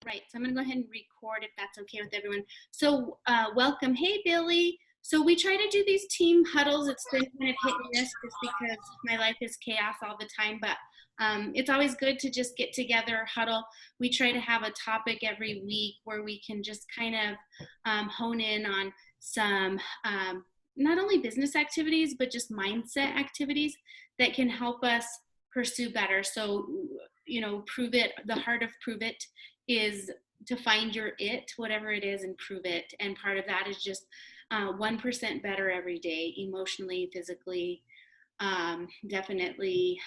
Right, so I'm gonna go ahead and record if that's okay with everyone. So welcome. Hey, Billy. So we try to do these team huddles. It's been kind of hit and miss just because my life is chaos all the time, but it's always good to just get together, huddle. We try to have a topic every week where we can just kind of hone in on some not only business activities, but just mindset activities that can help us pursue better. So, you know, prove it, the heart of prove it is to find your it, whatever it is, and prove it. And part of that is just 1% better every day, emotionally, physically. Definitely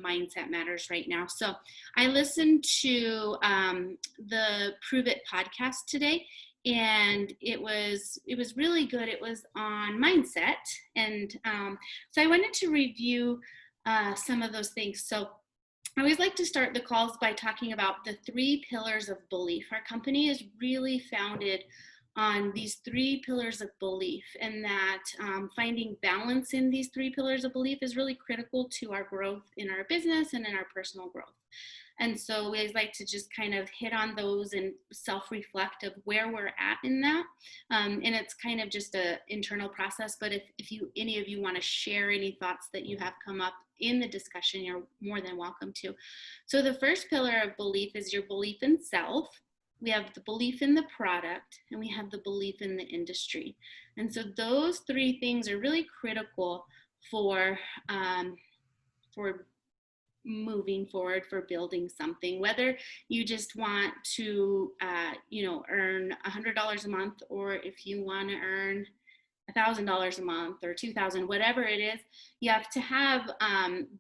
mindset matters right now. So I listened to the Prove It podcast today, and it was really good. It was on mindset, and so I wanted to review some of those things. So I always like to start the calls by talking about the 3 pillars of belief. Our company is really founded on these 3 pillars of belief, and that finding balance in these 3 pillars of belief is really critical to our growth in our business and in our personal growth. And so we always like to just kind of hit on those and self-reflect of where we're at in that. And it's kind of just an internal process, but if any of you want to share any thoughts that you have come up in the discussion, you're more than welcome to. So the first pillar of belief is your belief in self. We have the belief in the product, and we have the belief in the industry. And so those 3 things are really critical for moving forward, for building something, whether you just want to earn $100 a month, or if you want to earn $1,000 a month or $2,000, whatever it is, you have to have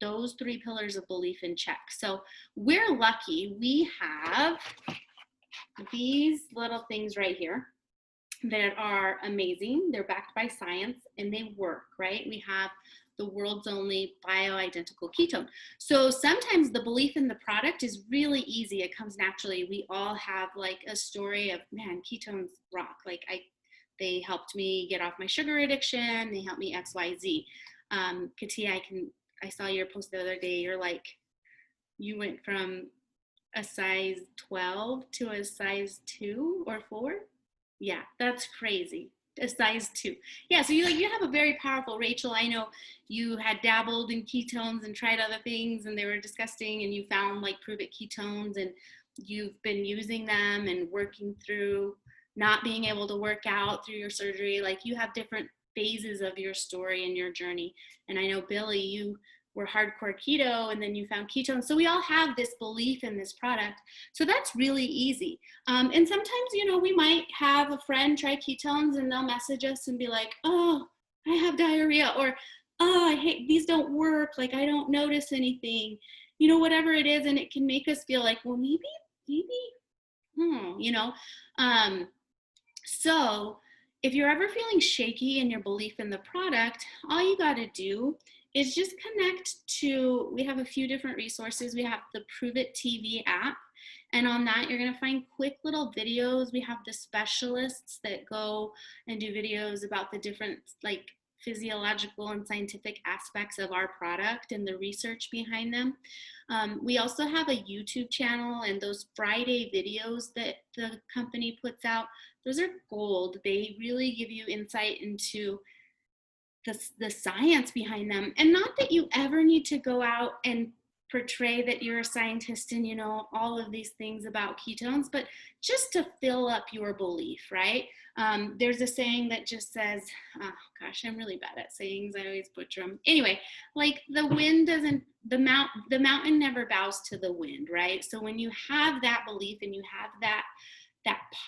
those 3 pillars of belief in check. So we're lucky. We have these little things right here that are amazing. They're backed by science and they work, right? We have the world's only bioidentical ketone. So sometimes the belief in the product is really easy. It comes naturally. We all have like a story of, man, ketones rock. Like they helped me get off my sugar addiction. They helped me X, Y, Z. Katia, I saw your post the other day. You're like, you went from a size 12 to a size 2 or 4. Yeah, that's crazy. A size 2. Yeah, so you have a very powerful, Rachel. I know you had dabbled in ketones and tried other things and they were disgusting, and you found like Prove It ketones, and you've been using them and working through not being able to work out through your surgery. Like, you have different phases of your story and your journey. And I know, Billy, you were hardcore keto and then you found ketones. So we all have this belief in this product. So that's really easy. And sometimes, we might have a friend try ketones and they'll message us and be like, oh, I have diarrhea, or, oh, I hate, these don't work. Like, I don't notice anything, whatever it is. And it can make us feel like, well, maybe, so if you're ever feeling shaky in your belief in the product, all you got to do is just connect to, we have a few different resources. We have the Prove It TV app, and on that you're going to find quick little videos. We have the specialists that go and do videos about the different like physiological and scientific aspects of our product and the research behind them. We also have a YouTube channel, and those Friday videos that the company puts out, those are gold. They really give you insight into the science behind them. And not that you ever need to go out and portray that you're a scientist and all of these things about ketones, but just to fill up your belief, right? There's a saying that just says, oh gosh, I'm really bad at sayings. I always butcher them. Anyway, like the mountain never bows to the wind, right? So when you have that belief and you have that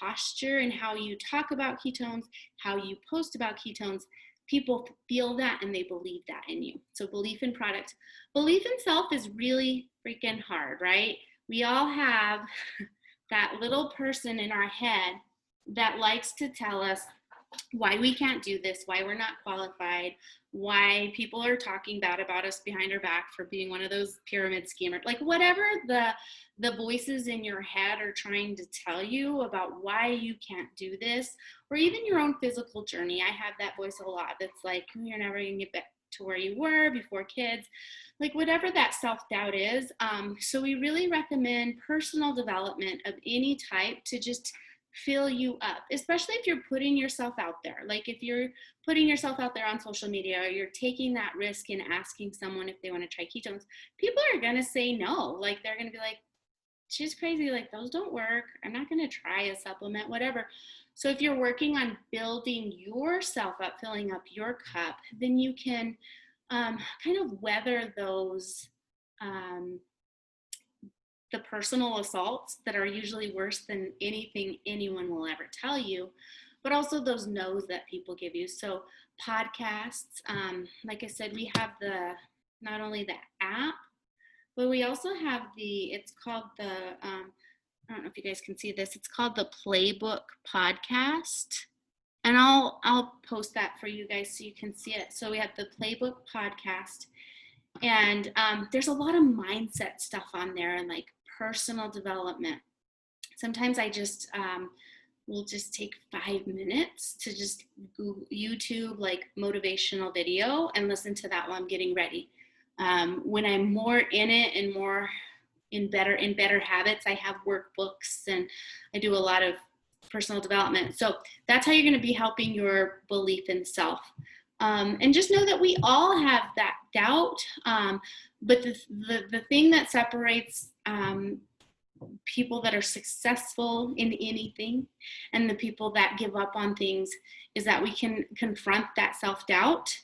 posture in how you talk about ketones, how you post about ketones, people feel that and they believe that in you. So belief in product. Belief in self is really freaking hard, right? We all have that little person in our head that likes to tell us why we can't do this, why we're not qualified, why people are talking bad about us behind our back for being one of those pyramid schemers. Like, whatever the voices in your head are trying to tell you about why you can't do this, or even your own physical journey. I have that voice a lot that's like, you're never gonna to where you were before kids, like whatever that self-doubt is. So we really recommend personal development of any type to just fill you up, especially if you're putting yourself out there. Like if you're putting yourself out there on social media, or you're taking that risk in asking someone if they want to try ketones, people are going to say no. Like they're going to be like, she's crazy, like those don't work, I'm not going to try a supplement, whatever. So if you're working on building yourself up, filling up your cup, then you can kind of weather those the personal assaults that are usually worse than anything anyone will ever tell you, but also those no's that people give you. So podcasts, like I said, we have not only the app, but we also have it's called I don't know if you guys can see this, it's called the Playbook Podcast. And I'll post that for you guys so you can see it. So we have the Playbook Podcast, and there's a lot of mindset stuff on there and like personal development. Sometimes I just will just take 5 minutes to just Google YouTube like motivational video and listen to that while I'm getting ready. When I'm more in it and more in better habits, I have workbooks and I do a lot of personal development. So that's how you're going to be helping your belief in self. And just know that we all have that doubt. But the thing that separates people that are successful in anything and the people that give up on things is that we can confront that self-doubt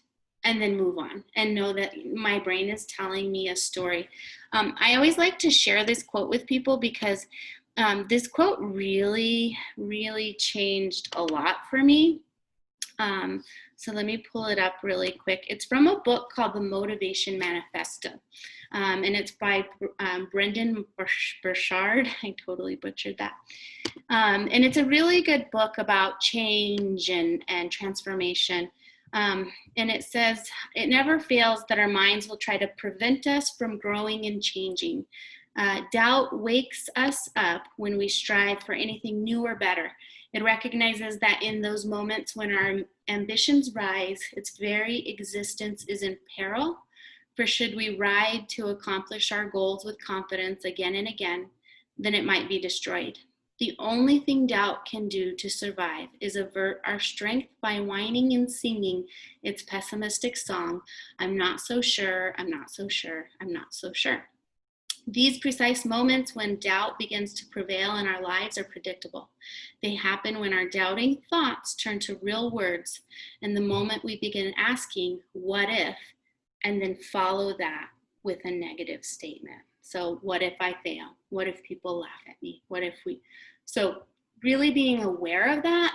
and then move on and know that my brain is telling me a story. I always like to share this quote with people because this quote really, really changed a lot for me. So let me pull it up really quick. It's from a book called The Motivation Manifesto. And it's by Brendan Burchard. I totally butchered that. And it's a really good book about change and transformation. And it says, it never fails that our minds will try to prevent us from growing and changing. Doubt wakes us up when we strive for anything new or better. It recognizes that in those moments when our ambitions rise, its very existence is in peril. For should we ride to accomplish our goals with confidence again and again, then it might be destroyed. The only thing doubt can do to survive is avert our strength by whining and singing its pessimistic song, I'm not so sure, I'm not so sure, I'm not so sure. These precise moments when doubt begins to prevail in our lives are predictable. They happen when our doubting thoughts turn to real words, and the moment we begin asking, what if, and then follow that with a negative statement. So what if I fail? What if people laugh at me? What if so really being aware of that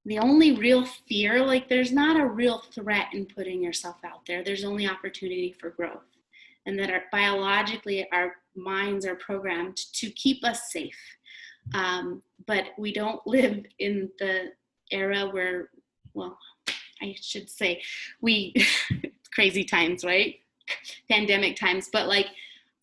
the only real fear, like there's not a real threat in putting yourself out there. There's only opportunity for growth. And that biologically our minds are programmed to keep us safe. But we don't live in the era where, well, I should say crazy times, right? Pandemic times, but like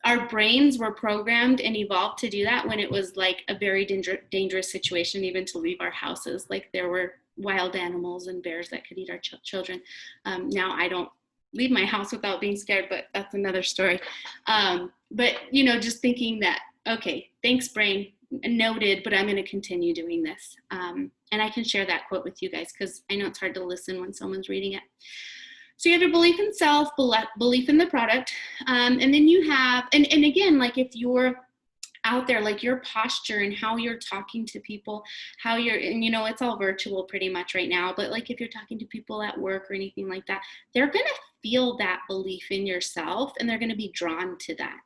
our brains were programmed and evolved to do that when it was like a very dangerous situation, even to leave our houses. Like there were wild animals and bears that could eat our children. Now I don't leave my house without being scared, but that's another story. But, just thinking that, okay, thanks brain, noted, but I'm going to continue doing this. And I can share that quote with you guys because I know it's hard to listen when someone's reading it. So you have your belief in self, belief in the product. And then you have, and again, like if you're out there, like your posture and how you're talking to people, how you're, and it's all virtual pretty much right now, but like if you're talking to people at work or anything like that, they're going to feel that belief in yourself and they're going to be drawn to that.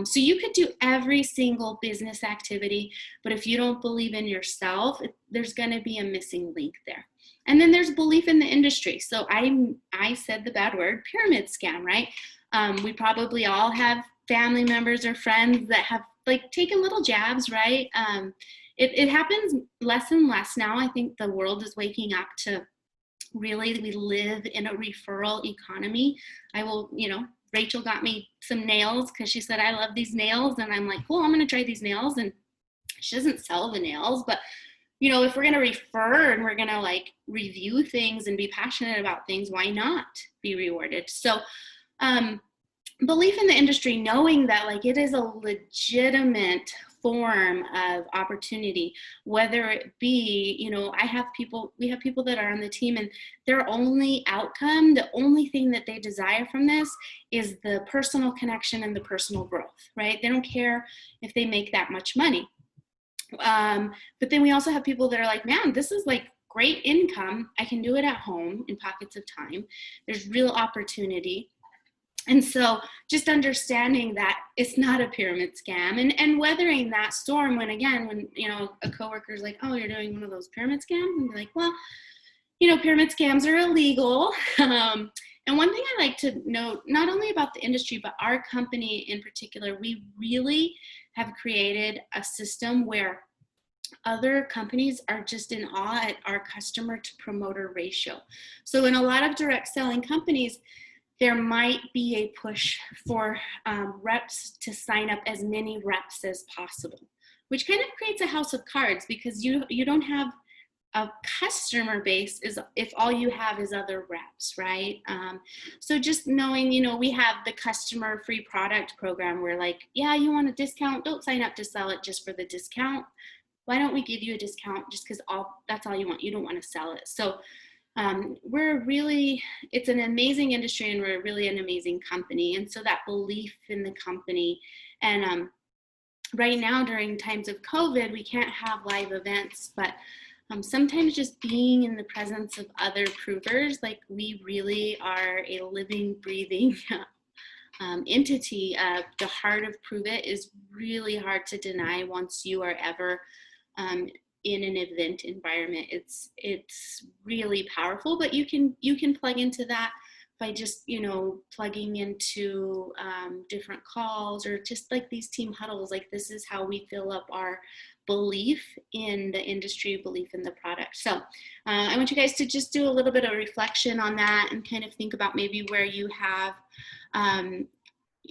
So you could do every single business activity, but if you don't believe in yourself, there's going to be a missing link there. And then there's belief in the industry. So I said the bad word, pyramid scam, right? We probably all have family members or friends that have like taken little jabs, right? It happens less and less now. I think the world is waking up to really, we live in a referral economy. Rachel got me some nails because she said, I love these nails. And I'm like, cool, I'm going to try these nails. And she doesn't sell the nails, but you know, if we're going to refer and we're going to like review things and be passionate about things, why not be rewarded? So, belief in the industry, knowing that like it is a legitimate form of opportunity, whether it be, you know, we have people that are on the team and their only outcome, the only thing that they desire from this is the personal connection and the personal growth, right? They don't care if they make that much money. But then we also have people that are like, man, this is like great income. I can do it at home in pockets of time. There's real opportunity. And so just understanding that it's not a pyramid scam and weathering that storm when, again, when, you know, a coworker is like, oh, you're doing one of those pyramid scams. And be like, well, you know, pyramid scams are illegal. And one thing I like to note, not only about the industry, but our company in particular, we really have created a system where other companies are just in awe at our customer to promoter ratio. So in a lot of direct selling companies, there might be a push for reps to sign up as many reps as possible, which kind of creates a house of cards because you don't have a customer base is if all you have is other reps, right? So just knowing, you know, we have the customer free product program where like, yeah, you want a discount, don't sign up to sell it just for the discount. Why don't we give you a discount just because that's all you want? You don't want to sell it. So it's an amazing industry and we're really an amazing company. And so that belief in the company and right now during times of COVID, we can't have live events, but sometimes just being in the presence of other provers, like we really are a living, breathing entity. The heart of Prove It is really hard to deny once you are ever in an event environment. It's really powerful, but you can plug into that by just, you know, plugging into different calls or just like these team huddles. Like this is how we fill up our belief in the industry, belief in the product. So I want you guys to just do a little bit of reflection on that and kind of think about maybe where you have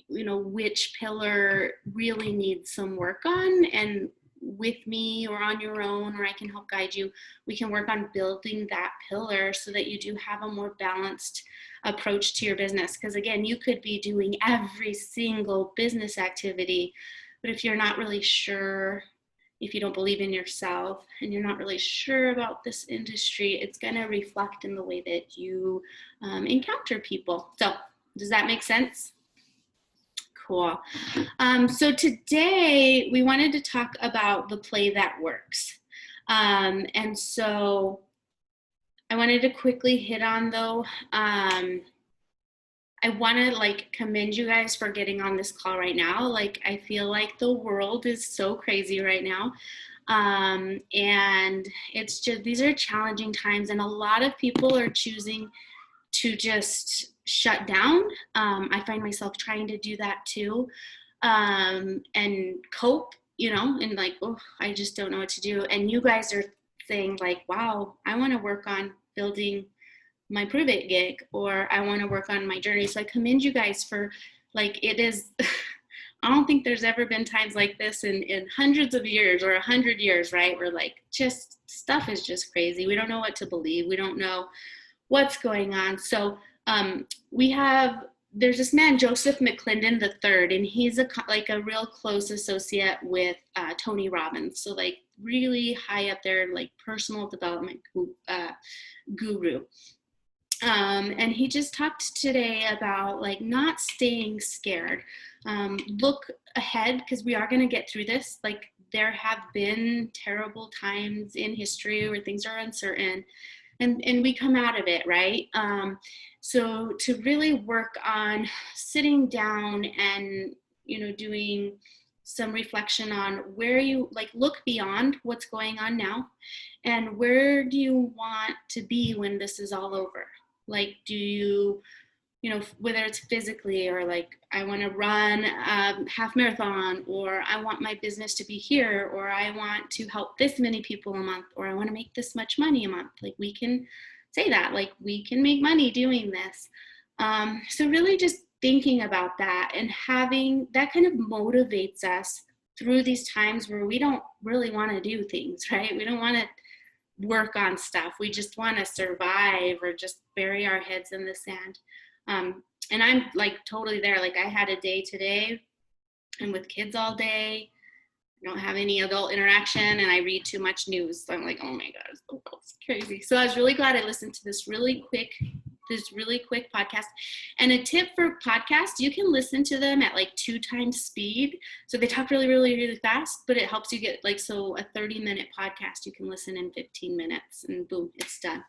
you know, which pillar really needs some work on, and with me or on your own, or I can help guide you, we can work on building that pillar so that you do have a more balanced approach to your business. Because again, you could be doing every single business activity, but if you're not really sure, if you don't believe in yourself and you're not really sure about this industry, it's going to reflect in the way that you encounter people. So does that make sense? Cool. So today we wanted to talk about the play that works. And so I wanted to quickly hit on though, I want to like commend you guys for getting on this call right now. Like I feel like the world is so crazy right now. And it's just, these are challenging times and a lot of people are choosing to just shut down. I find myself trying to do that too, and cope, you know, and like, oh, I just don't know what to do. And you guys are saying like, wow, I want to work on building my Prove It gig, or I want to work on my journey. So I commend you guys for like, it is, I don't think there's ever been times like this in hundreds of years or 100 years, right? Where like just stuff is just crazy. We don't know what to believe. We don't know what's going on. So there's this man, Joseph McClendon III, and he's like a real close associate with Tony Robbins. So like really high up there, like personal development guru. And he just talked today about like not staying scared. Look ahead because we are going to get through this. Like there have been terrible times in history where things are uncertain. And we come out of it, right? So to really work on sitting down and, you know, doing some reflection on where you like look beyond what's going on now and where do you want to be when this is all over? Like, do you, you know, whether it's physically or like, I want to run a half marathon, or I want my business to be here, or I want to help this many people a month, or I want to make this much money a month. Like we can say that, like we can make money doing this. So really just thinking about that and having that kind of motivates us through these times where we don't really want to do things, right? We don't want to work on stuff. We just want to survive or just bury our heads in the sand. And I'm like totally there. Like I had a day today. I'm with kids all day. I don't have any adult interaction, and I read too much news. So I'm like, oh my God, the world's crazy. So I was really glad I listened to this really quick podcast. And a tip for podcasts, you can listen to them at like 2 times speed. So they talk really, really, really fast, but it helps you get like, so a 30-minute podcast, you can listen in 15 minutes and boom, it's done.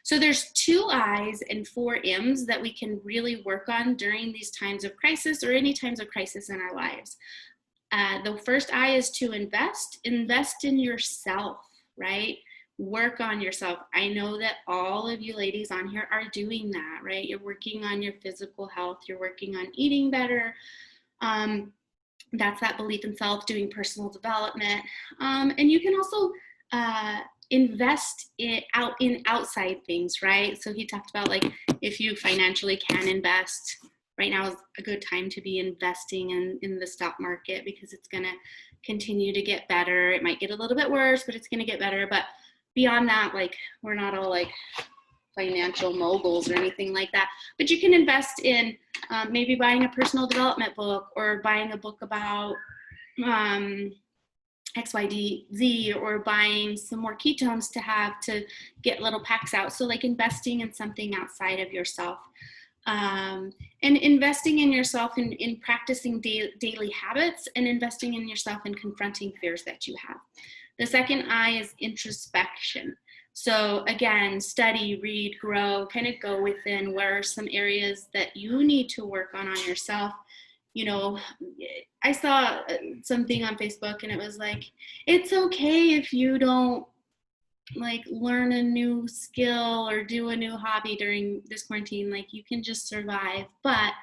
So there's 2 I's and 4 M's that we can really work on during these times of crisis or any times of crisis in our lives. The first I is to invest in yourself, right? Work on yourself. I know that all of you ladies on here are doing that, right? You're working on your physical health. You're working on eating better. That's that belief in self, doing personal development. And you can also invest in outside things, right? So he talked about like if you financially can invest, right now is a good time to be investing in the stock market because it's going to continue to get better. It might get a little bit worse, but it's going to get better. But beyond that, like we're not all like financial moguls or anything like that. But you can invest in maybe buying a personal development book or buying a book about XYZ or buying some more ketones to have to get little packs out. So like investing in something outside of yourself. And investing in yourself in practicing daily habits and investing in yourself and confronting fears that you have. The second I is introspection. So again, study, read, grow, kind of go within where are some areas that you need to work on yourself. You know, I saw something on Facebook and it was like, it's okay if you don't like learn a new skill or do a new hobby during this quarantine. Like you can just survive. But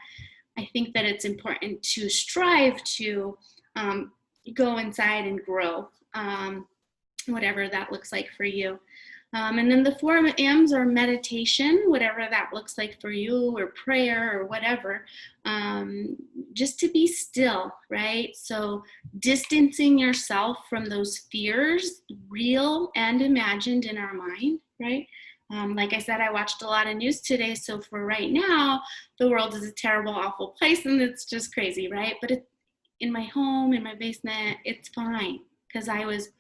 I think that it's important to strive to go inside and grow, whatever that looks like for you. And then the 4 M's are meditation, whatever that looks like for you, or prayer or whatever, just to be still, right? So distancing yourself from those fears, real and imagined in our mind, right? Like I said, I watched a lot of news today. So for right now, the world is a terrible, awful place and it's just crazy, right? But it's in my home, in my basement, it's fine because I was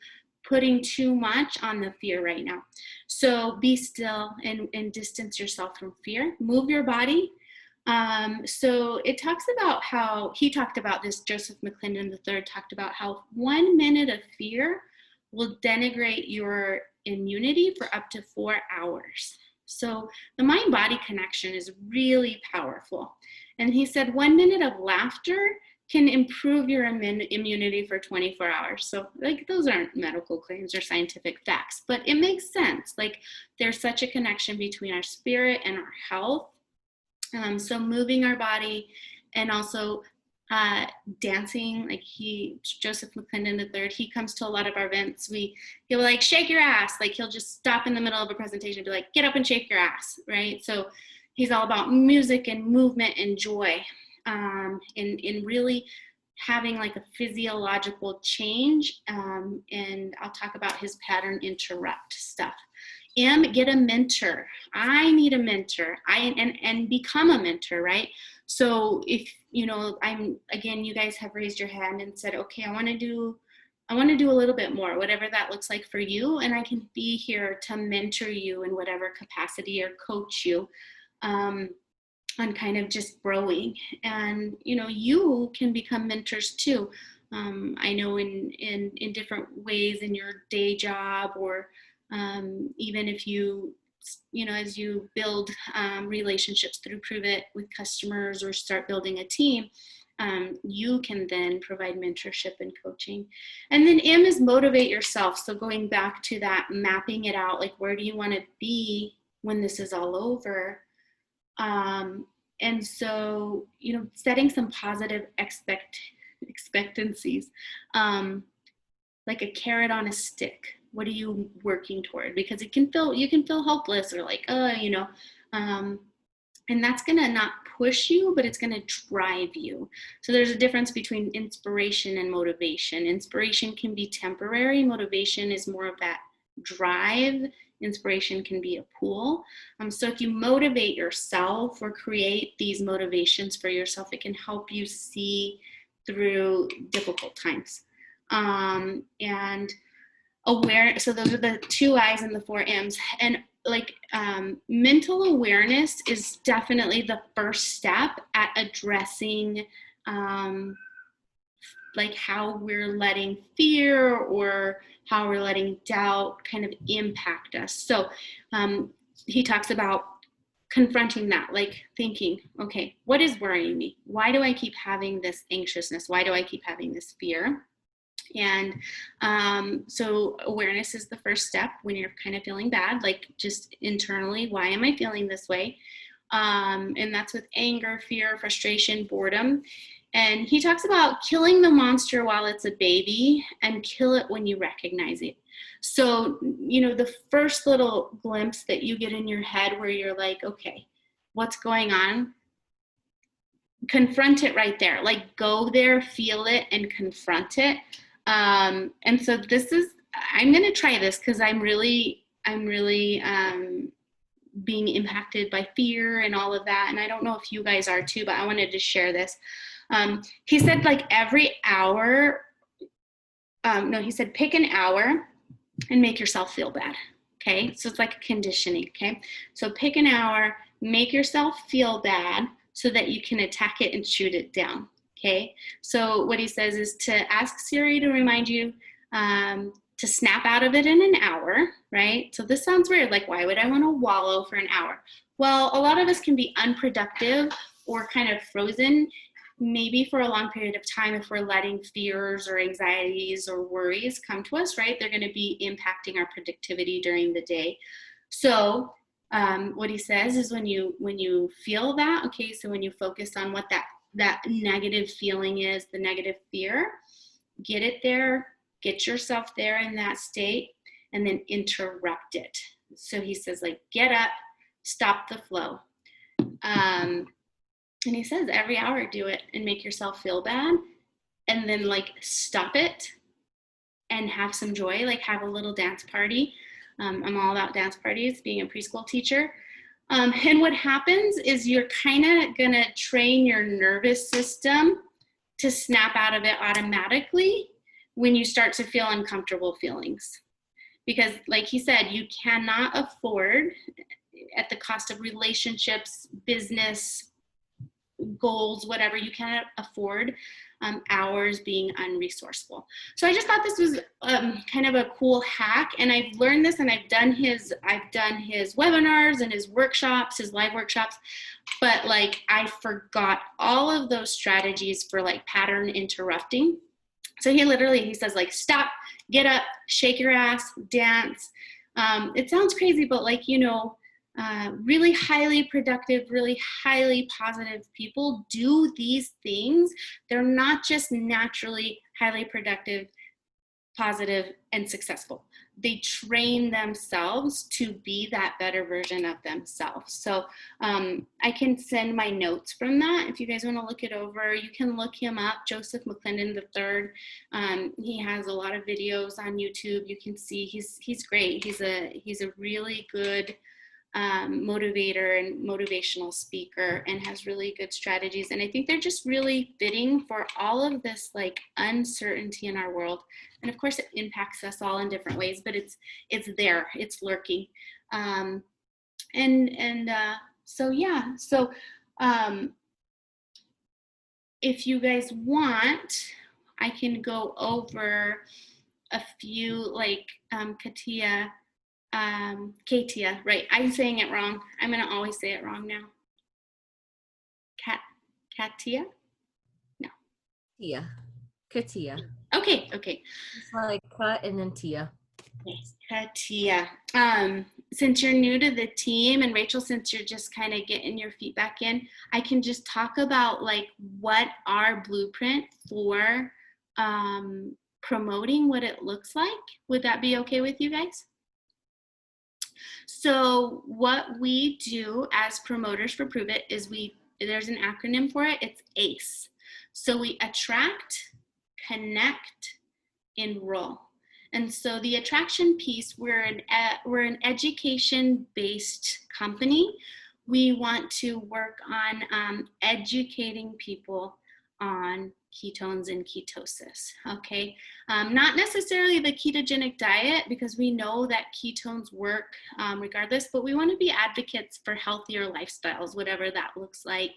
putting too much on the fear right now. So be still and distance yourself from fear. Move your body. So it talks about how, he talked about this, Joseph McClendon III talked about how 1 minute of fear will denigrate your immunity for up to 4 hours. So the mind-body connection is really powerful. And he said 1 minute of laughter can improve your immunity for 24 hours. So like those aren't medical claims or scientific facts, but it makes sense. Like there's such a connection between our spirit and our health. So moving our body and also dancing, like Joseph McClendon III, he comes to a lot of our events. He'll like shake your ass. Like he'll just stop in the middle of a presentation and be like, get up and shake your ass, right? So he's all about music and movement and joy. In really having like a physiological change, and I'll talk about his pattern interrupt stuff. Get a mentor. I need a mentor. And become a mentor, right? So if you know, you guys have raised your hand and said, okay, I want to do a little bit more, whatever that looks like for you, and I can be here to mentor you in whatever capacity or coach you. On kind of just growing, and you know, you can become mentors too. I know in different ways in your day job, or even if you know, as you build relationships through Prove It with customers or start building a team, you can then provide mentorship and coaching. And then M is motivate yourself. So going back to that, mapping it out, like where do you want to be when this is all over? And so, you know, setting some positive expectancies, like a carrot on a stick. What are you working toward? Because you can feel hopeless or like, you know, And that's going to not push you, but it's going to drive you. So there's a difference between inspiration and motivation. Inspiration can be temporary. Motivation is more of that drive. Inspiration can be a pull. So if you motivate yourself or create these motivations for yourself, it can help you see through difficult times. And aware, so those are the 2 I's and the 4 M's. And like mental awareness is definitely the first step at addressing like how we're letting fear or how we're letting doubt kind of impact us. So he talks about confronting that, like thinking, okay, what is worrying me? Why do I keep having this anxiousness? Why do I keep having this fear? And so awareness is the first step when you're kind of feeling bad, like just internally, why am I feeling this way? And that's with anger, fear, frustration, boredom. And he talks about killing the monster while it's a baby and kill it when you recognize it. So, you know, the first little glimpse that you get in your head where you're like, okay, what's going on? Confront it right there. Like go there, feel it, and confront it. And so this is, I'm going to try this because I'm really being impacted by fear and all of that. And I don't know if you guys are too, but I wanted to share this. He said like every hour, he said pick an hour and make yourself feel bad. Okay. So it's like conditioning. Okay. So pick an hour, make yourself feel bad so that you can attack it and shoot it down. Okay, so what he says is to ask Siri to remind you to snap out of it in an hour, right? So this sounds weird, like why would I want to wallow for an hour? Well, a lot of us can be unproductive or kind of frozen, maybe for a long period of time if we're letting fears or anxieties or worries come to us, right? They're going to be impacting our productivity during the day. So what he says is when you feel that, okay, so when you focus on what that negative feeling is, the negative fear, get it there, get yourself there in that state, and then interrupt it. So he says, like, get up, stop the flow. And he says every hour do it and make yourself feel bad, and then like stop it and have some joy, like have a little dance party. I'm all about dance parties, being a preschool teacher. And what happens is you're kind of going to train your nervous system to snap out of it automatically when you start to feel uncomfortable feelings. Because like he said, you cannot afford, at the cost of relationships, business, goals, whatever, you cannot afford hours being unresourceful. So I just thought this was kind of a cool hack, and I've learned this, and I've done his webinars and his workshops, his live workshops, but like I forgot all of those strategies for like pattern interrupting. So he says like stop, get up, shake your ass, dance. It sounds crazy, but like, you know, really highly productive, really highly positive people do these things. They're not just naturally highly productive, positive, and successful. They train themselves to be that better version of themselves. So I can send my notes from that. If you guys want to look it over, you can look him up, Joseph McClendon III. He has a lot of videos on YouTube. You can see he's great. He's a really good motivator and motivational speaker, and has really good strategies. And I think they're just really fitting for all of this like uncertainty in our world. And of course it impacts us all in different ways, but it's there, it's lurking. So yeah, so if you guys want, I can go over a few like Katia, right? I'm saying it wrong. I'm going to always say it wrong now. Katia? No. Tia. Katia. Okay. It's like cut and then Tia. Yes, Katia. Since you're new to the team, and Rachel, since you're just kind of getting your feet back in, I can just talk about like what our blueprint for promoting what it looks like. Would that be okay with you guys? So what we do as promoters for Prove It is there's an acronym for it. It's ACE. So we attract, connect, enroll. And so the attraction piece, we're an education-based company. We want to work on educating people on ketones and ketosis. Okay, not necessarily the ketogenic diet, because we know that ketones work regardless, but we want to be advocates for healthier lifestyles, whatever that looks like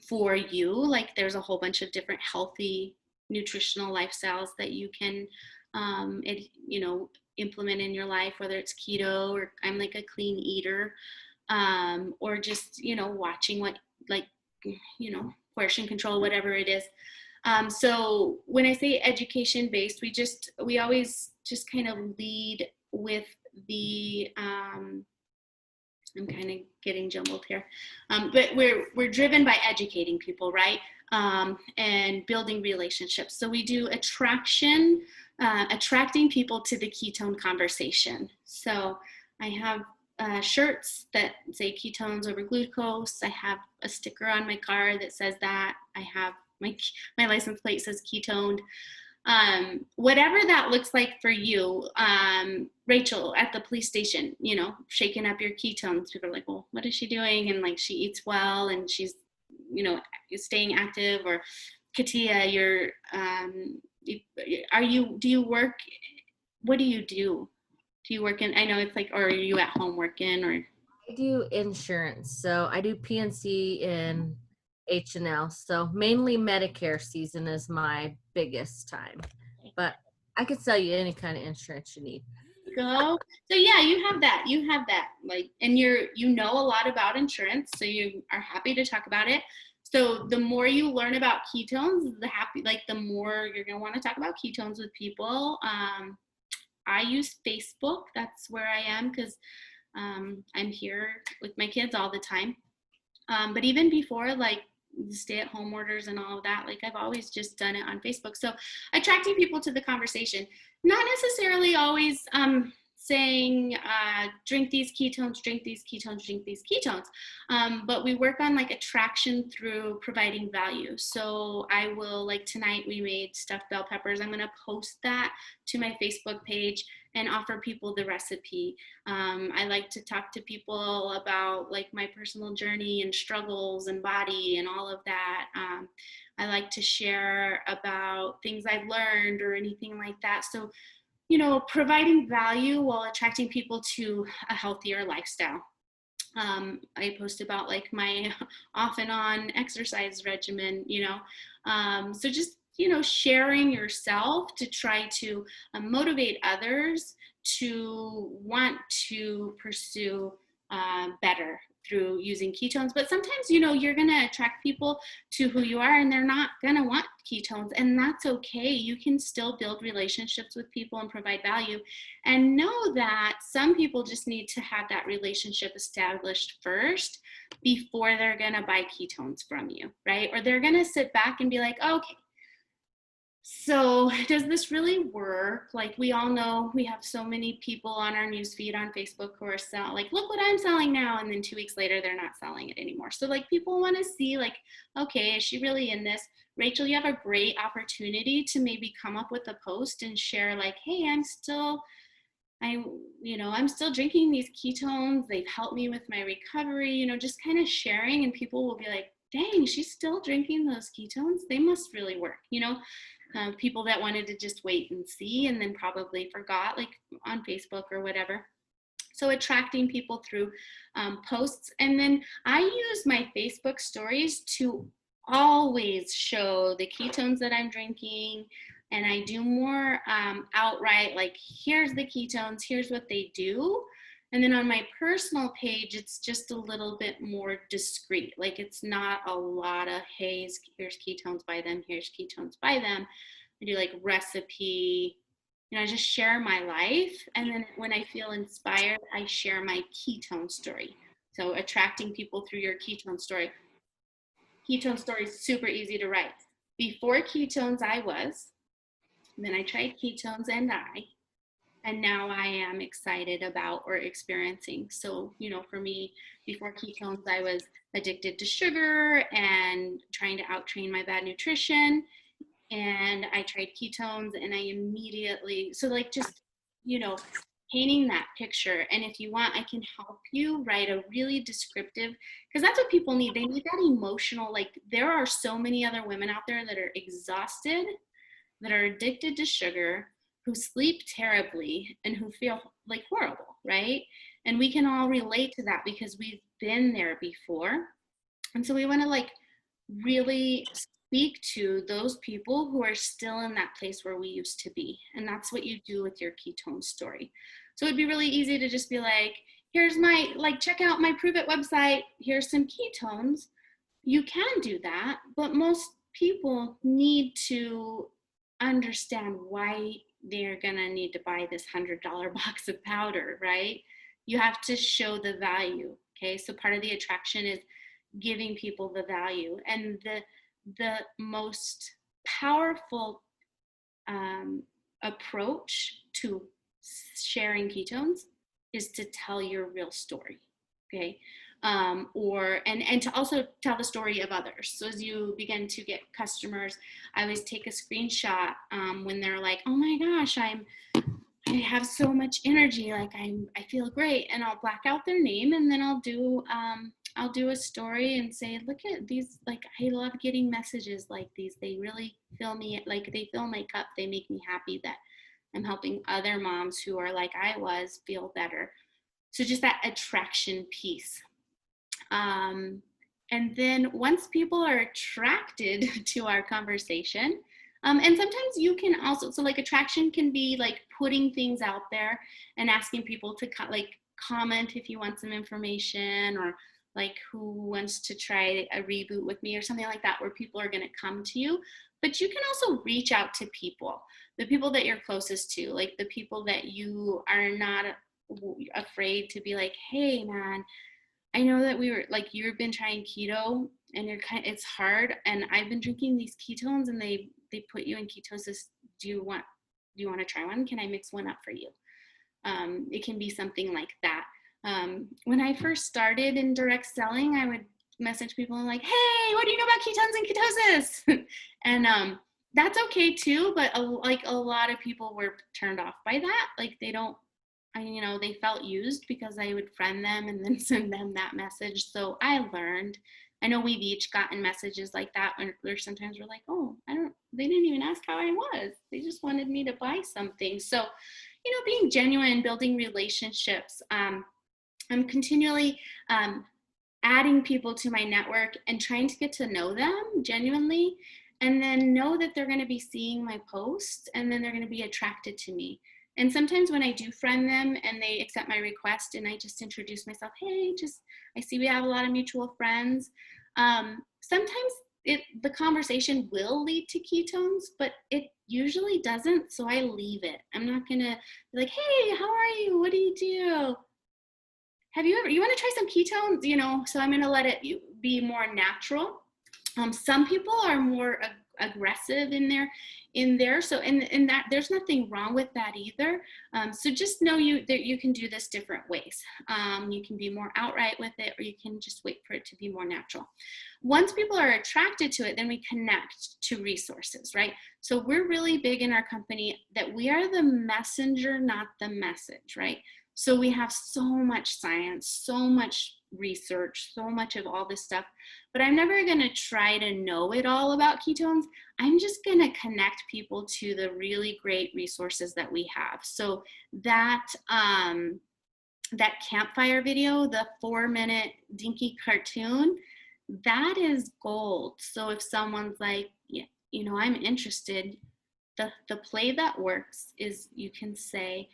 for you. Like there's a whole bunch of different healthy nutritional lifestyles that you can implement in your life, whether it's keto or I'm like a clean eater, or just watching what, like, portion control, whatever it is. So when I say education based, we always just kind of lead with the I'm kind of getting jumbled here, but we're driven by educating people, right? And building relationships. So we do attraction, attracting people to the ketone conversation. So I have shirts that say ketones over glucose. I have a sticker on my car that says that. I have my license plate says ketoned. Whatever that looks like for you. Rachel at the police station, shaking up your ketones. People are like, well, what is she doing? And like, she eats well and she's, staying active. Or Katia, do you work? What do you do? Do you work in, I know it's like, or are you at home working or? I do insurance. So I do PNC and H&L. So mainly Medicare season is my biggest time. But I could sell you any kind of insurance you need. Go. So yeah, you have that like, and you know a lot about insurance, so you are happy to talk about it. So the more you learn about ketones, the more you're going to want to talk about ketones with people. I use Facebook. That's where I am, because I'm here with my kids all the time. But even before, like, stay-at-home orders and all of that, like, I've always just done it on Facebook. So attracting people to the conversation, not necessarily always saying drink these ketones, drink these ketones, drink these ketones, but we work on like attraction through providing value. So I will, like tonight we made stuffed bell peppers. I'm going to post that to my Facebook page and offer people the recipe. I like to talk to people about like my personal journey and struggles and body and all of that. I like to share about things I've learned or anything like that. So, providing value while attracting people to a healthier lifestyle. I post about like my off and on exercise regimen, so just, sharing yourself to try to motivate others to want to pursue better through using ketones. But sometimes, you're going to attract people to who you are and they're not going to want ketones, and that's okay. You can still build relationships with people and provide value, and know that some people just need to have that relationship established first before they're going to buy ketones from you, right? Or they're going to sit back and be like, okay, so does this really work? Like, we all know we have so many people on our newsfeed on Facebook who are selling, like, look what I'm selling now. And then 2 weeks later, they're not selling it anymore. So like, people want to see like, okay, is she really in this? Rachel, you have a great opportunity to maybe come up with a post and share like, hey, I'm still drinking these ketones. They've helped me with my recovery, just kind of sharing, and people will be like, dang, she's still drinking those ketones. They must really work, people that wanted to just wait and see and then probably forgot, like on Facebook or whatever. So attracting people through posts. And then I use my Facebook stories to always show the ketones that I'm drinking. And I do more outright, like, here's the ketones, here's what they do. And then on my personal page, it's just a little bit more discreet. Like, it's not a lot of, hey, here's ketones, buy them, here's ketones, buy them. I do like recipe, I just share my life. And then when I feel inspired, I share my ketone story. So attracting people through your ketone story. Ketone story is super easy to write. Before ketones, I was. And then I tried ketones and I. and now I am excited about or experiencing. So, for me, before ketones, I was addicted to sugar and trying to out train my bad nutrition. And I tried ketones and I immediately, so like just, you know, painting that picture. And if you want, I can help you write a really descriptive, because that's what people need. They need that emotional, like there are so many other women out there that are exhausted, that are addicted to sugar, who sleep terribly, and who feel like horrible, right? And we can all relate to that because we've been there before. And so we want to like really speak to those people who are still in that place where we used to be. And that's what you do with your ketone story. So it'd be really easy to just be like, here's my, like, check out my Prove It website. Here's some ketones. You can do that, but most people need to understand why they're going to need to buy this $100 box of powder, right? You have to show the value. Okay. So part of the attraction is giving people the value, and the most powerful approach to sharing ketones is to tell your real story. Okay. Or and to also tell the story of others. So as you begin to get customers, I always take a screenshot when they're like, oh my gosh, I have so much energy, like I feel great, and I'll black out their name, and then I'll do a story and say, look at these, like I love getting messages like these. They really fill me, like they fill my cup. They make me happy that I'm helping other moms who are like I was feel better. So just that attraction piece. Um, and then once people are attracted to our conversation, and sometimes you can also, so like attraction can be like putting things out there and asking people to like comment if you want some information, or like who wants to try a reboot with me or something like that, where people are going to come to you. But you can also reach out to people, the people that you're closest to, like the people that you are not afraid to be like, hey man, I know that we were like, you've been trying keto and it's hard, and I've been drinking these ketones and they put you in ketosis. Do you want to try one? Can I mix one up for you? It can be something like that. When I first started in direct selling, I would message people and like, hey, what do you know about ketones and ketosis? And that's okay too, but like a lot of people were turned off by that. Like they don't, they felt used because I would friend them and then send them that message. So I learned. I know we've each gotten messages like that where sometimes we're like, oh, they didn't even ask how I was. They just wanted me to buy something. So, being genuine, building relationships. I'm continually adding people to my network and trying to get to know them genuinely, and then know that they're going to be seeing my posts and then they're going to be attracted to me. And sometimes when I do friend them and they accept my request and I just introduce myself, hey, I see we have a lot of mutual friends. Sometimes the conversation will lead to ketones, but it usually doesn't. So I leave it. I'm not going to be like, hey, how are you? What do you do? You want to try some ketones? So I'm going to let it be more natural. Some people are more aggressive in there. So in that, there's nothing wrong with that either. So just know that you can do this different ways. You can be more outright with it, or you can just wait for it to be more natural. Once people are attracted to it, then we connect to resources, right? So we're really big in our company that we are the messenger, not the message, right? So we have so much science, so much research, so much of all this stuff, but I'm never going to try to know it all about ketones. I'm just going to connect people to the really great resources that we have. So that campfire video, the 4-minute dinky cartoon, that is gold. So if someone's like, yeah, I'm interested, the play that works is you can say,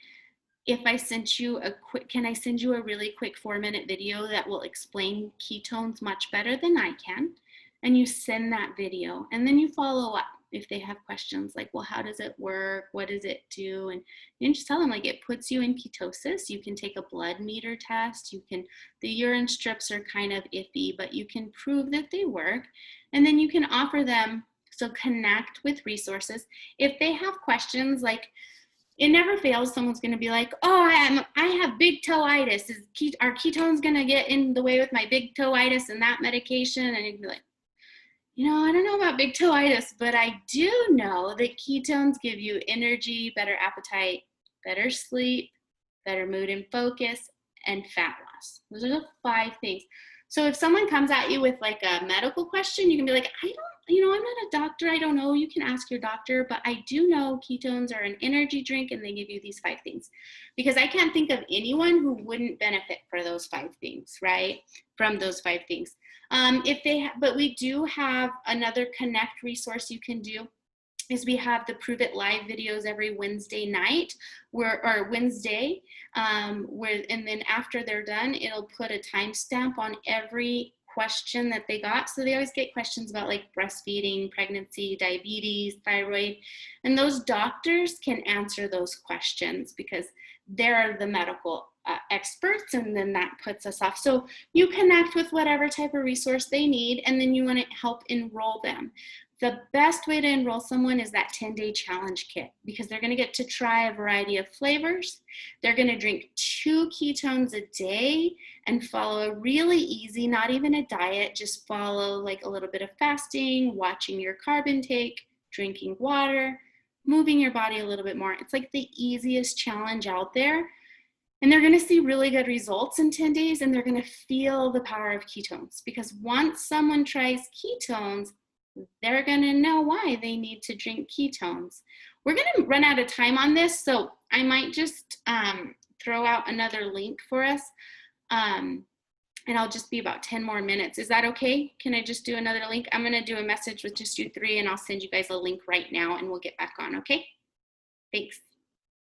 if I sent you can I send you a really quick 4-minute video that will explain ketones much better than I can? And you send that video, and then you follow up if they have questions like, well, how does it work? What does it do? And you just tell them like, it puts you in ketosis. You can take a blood meter test. The urine strips are kind of iffy, but you can prove that they work. And then you can offer them, so connect with resources. If they have questions like, it never fails. Someone's going to be like, oh, I have big toe-itis. Are ketones going to get in the way with my big toe-itis and that medication? And you'd be like, I don't know about big toe-itis, but I do know that ketones give you energy, better appetite, better sleep, better mood and focus, and fat loss. Those are the 5 things. So if someone comes at you with like a medical question, you can be like, I'm not a doctor. I don't know. You can ask your doctor, but I do know ketones are an energy drink and they give you these 5 things. Because I can't think of anyone who wouldn't benefit for those 5 things, right? From those 5 things. But we do have another Connect resource you can do is we have the Prove It Live videos every Wednesday night or Wednesday, and then after they're done, it'll put a timestamp on every question that they got. So they always get questions about like breastfeeding, pregnancy, diabetes, thyroid, and those doctors can answer those questions because they're the medical experts, and then that puts us off. So you connect with whatever type of resource they need, and then you want to help enroll them. The best way to enroll someone is that 10-day challenge kit because they're going to get to try a variety of flavors. They're going to drink 2 ketones a day and follow a really easy, not even a diet, just follow like a little bit of fasting, watching your carb intake, drinking water, moving your body a little bit more. It's like the easiest challenge out there. And they're going to see really good results in 10 days, and they're going to feel the power of ketones because once someone tries ketones, they're going to know why they need to drink ketones. We're going to run out of time on this, so I might just throw out another link for us, and I'll just be about 10 more minutes. Is that okay? Can I just do another link? I'm going to do a message with just you 3, and I'll send you guys a link right now, and we'll get back on, okay? Thanks.